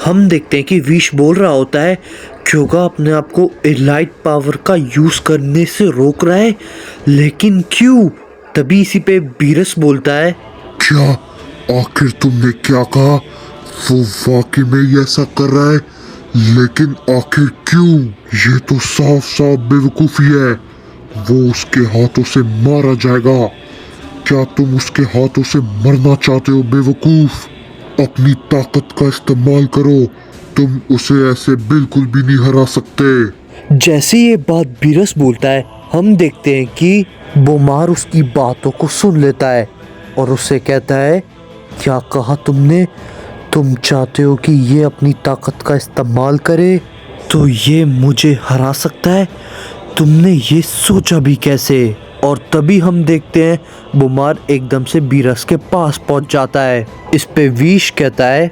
हम देखते हैं कि विश बोल रहा होता है क्योगा अपने आप को एलाइट पावर का यूज करने से रोक रहा है, लेकिन क्यों? तभी इसी पे बीरस बोलता है, क्या आखिर तुमने क्या कहा? वो वाकई में ही ऐसा कर रहा है, लेकिन आखिर क्यों? ये तो साफ साफ बेवकूफी है। वो उसके हाथों से मारा जाएगा। क्या तुम उसके हाथों से मरना चाहते हो बेवकूफ? अपनी ताकत का इस्तेमाल करो, तुम उसे ऐसे बिल्कुल भी नहीं हरा सकते। जैसे ये बात बीरस बोलता है, हम देखते हैं कि बोमार उसकी बातों को सुन लेता है और उससे कहता है, क्या कहा तुमने? तुम चाहते हो कि ये अपनी ताकत का इस्तेमाल करे तो ये मुझे हरा सकता है? तुमने ये सोचा भी कैसे? और तभी हम देखते हैं बोमार एकदम से बीरस के पास पहुंच जाता है। इस पे विश कहता है,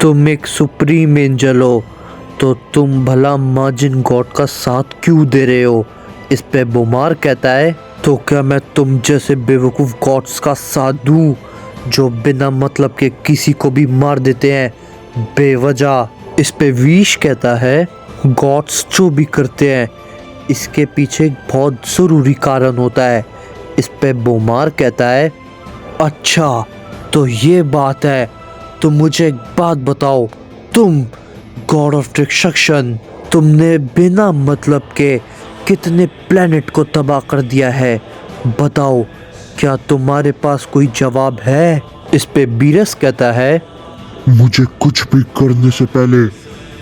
तुम एक सुप्रीम एंजल हो तो तुम भला मार्जिन गॉड का साथ क्यों दे रहे हो? इस पे बोमार कहता है, तो क्या मैं तुम जैसे बेवकूफ़ गॉड्स का साथ दूं जो बिना मतलब के किसी को भी मार देते हैं बेवजह? इस पे विश कहता है, गॉड्स जो भी करते हैं इसके पीछे एक बहुत ज़रूरी कारण होता है। इस पे बोमार कहता है, अच्छा तो ये बात है, तो मुझे एक बात बताओ, तुम गॉड ऑफ डिस्ट्रक्शन, तुमने बिना मतलब के कितने प्लेनेट को तबाह कर दिया है? बताओ, क्या तुम्हारे पास कोई जवाब है? इस पे बीरस कहता है, मुझे कुछ भी करने से पहले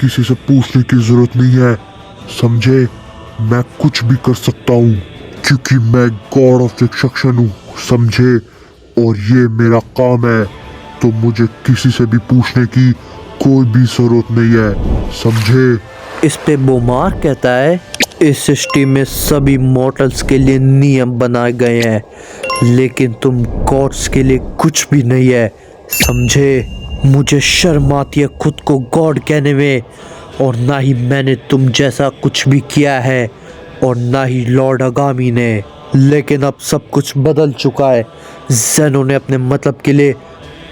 किसी से पूछने की जरूरत नहीं है, समझे? मैं कुछ भी कर सकता हूँ क्योंकि मैं गॉड ऑफ डिस्ट्रक्शन हूँ, समझे? और ये मेरा काम है, तो मुझे किसी से भी पूछने की कोई भी जरूरत नहीं है, समझे? इस पे बोमार कहता है, इस सृष्टि में सभी मॉर्टल्स के लिए नियम बनाए गए हैं, लेकिन तुम गॉड्स के लिए कुछ भी नहीं है, समझे? मुझे शर्म आती है खुद को गॉड कहने में, और ना ही मैंने तुम जैसा कुछ भी किया है और ना ही लॉर्ड अगामी ने। लेकिन अब सब कुछ बदल चुका है। ज़ेनो ने अपने मतलब के लिए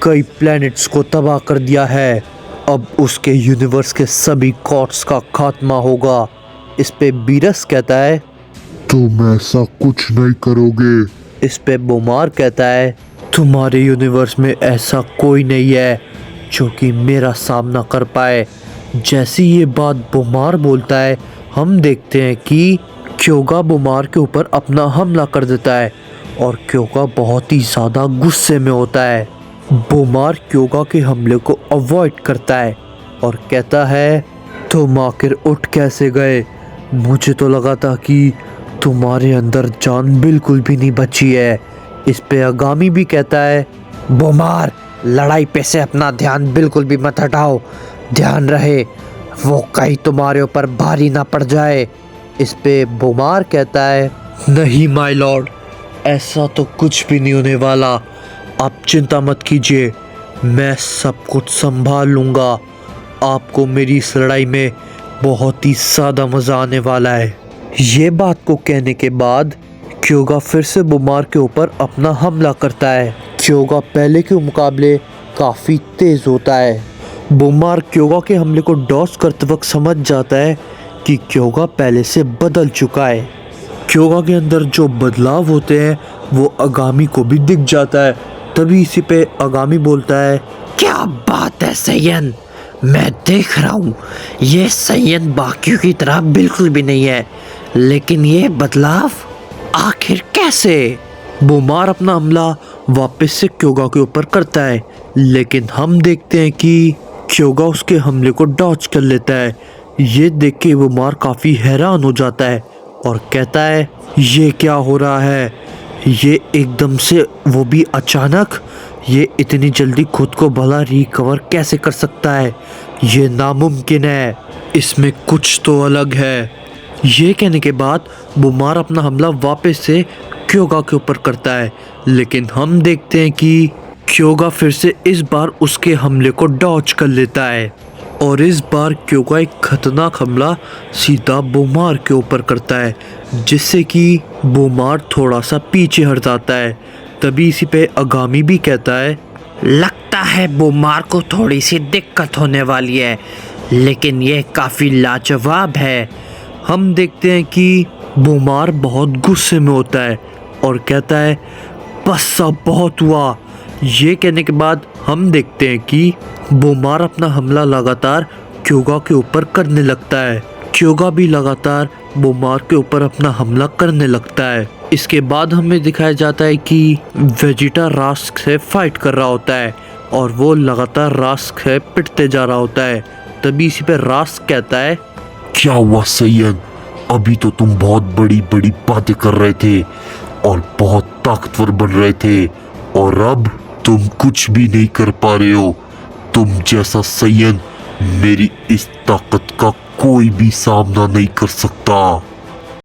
कई प्लैनेट्स को तबाह कर दिया है। अब उसके यूनिवर्स के सभी गॉड्स का खात्मा होगा। इस पे बीरस कहता है, तुम ऐसा कुछ नहीं करोगे। इस पे बोमार कहता है, तुम्हारे यूनिवर्स में ऐसा कोई नहीं है जो कि मेरा सामना कर पाए। जैसी ये बात बोमार बोलता है, हम देखते हैं कि क्योगा बोमार के ऊपर अपना हमला कर देता है और क्योगा बहुत ही ज़्यादा गुस्से में होता है। बोमार क्योगा के हमले को अवॉइड करता है और कहता है, तुम आखिर उठ कैसे गए? मुझे तो लगा था कि तुम्हारे अंदर जान बिल्कुल भी नहीं बची है। इस पे आगामी भी कहता है, बोमार, लड़ाई पे से अपना ध्यान बिल्कुल भी मत हटाओ, ध्यान रहे वो कहीं तुम्हारे ऊपर भारी ना पड़ जाए। इस पे बोमार कहता है, नहीं माय लॉर्ड, ऐसा तो कुछ भी नहीं होने वाला, आप चिंता मत कीजिए, मैं सब कुछ संभाल लूँगा। आपको मेरी इस लड़ाई में बहुत ही ज़्यादा मज़ा आने वाला है। ये बात को कहने के बाद क्योगा फिर से बोमार के ऊपर अपना हमला करता है। क्योगा पहले के मुकाबले काफ़ी तेज़ होता है। बोमार क्योगा के हमले को डॉज करते वक्त समझ जाता है कि क्योगा पहले से बदल चुका है। क्योगा के अंदर जो बदलाव होते हैं वो आगामी को भी दिख जाता है। तभी इसी पे आगामी बोलता है, क्या बात है सैयन, मैं देख रहा हूँ ये सैयन बाकियों की तरह बिल्कुल भी नहीं है, लेकिन ये बदलाव आखिर कैसे? बोमार अपना हमला वापस से क्योगा के ऊपर करता है, लेकिन हम देखते हैं कि क्योगा उसके हमले को डॉज कर लेता है। ये देख के बोमार काफ़ी हैरान हो जाता है और कहता है, ये क्या हो रहा है? ये एकदम से, वो भी अचानक, ये इतनी जल्दी खुद को भला रिकवर कैसे कर सकता है? ये नामुमकिन है, इसमें कुछ तो अलग है। ये कहने के बाद बोमार अपना हमला वापस से क्योगा के ऊपर करता है, लेकिन हम देखते हैं कि क्योगा फिर से इस बार उसके हमले को डॉज कर लेता है और इस बार क्योगा एक खतरनाक हमला सीधा बोमार के ऊपर करता है, जिससे कि बोमार थोड़ा सा पीछे हट जाता है। तभी इसी पे आगामी भी कहता है, लगता है बुमार को थोड़ी सी दिक्कत होने वाली है, लेकिन ये काफ़ी लाजवाब है। हम देखते हैं कि बुमार बहुत गुस्से में होता है और कहता है बस अब बहुत हुआ। ये कहने के बाद हम देखते हैं कि बुमार अपना हमला लगातार क्योगा के ऊपर करने लगता है। क्योगा भी लगातार बुमार के ऊपर अपना हमला करने लगता है। इसके बाद हमें दिखाया जाता है कि वेजिटा रास्क से फाइट कर रहा होता है और वो लगातार रास्क से पिटते जा रहा होता है। तभी इसी पे रास्क कहता है क्या हुआ सैयन? अभी तो तुम बहुत बड़ी बड़ी बातें कर रहे थे और बहुत ताकतवर बन रहे थे, और अब तुम कुछ भी नहीं कर पा रहे हो। तुम जैसा सैयन मेरी इस ताकत का कोई भी सामना नहीं कर सकता।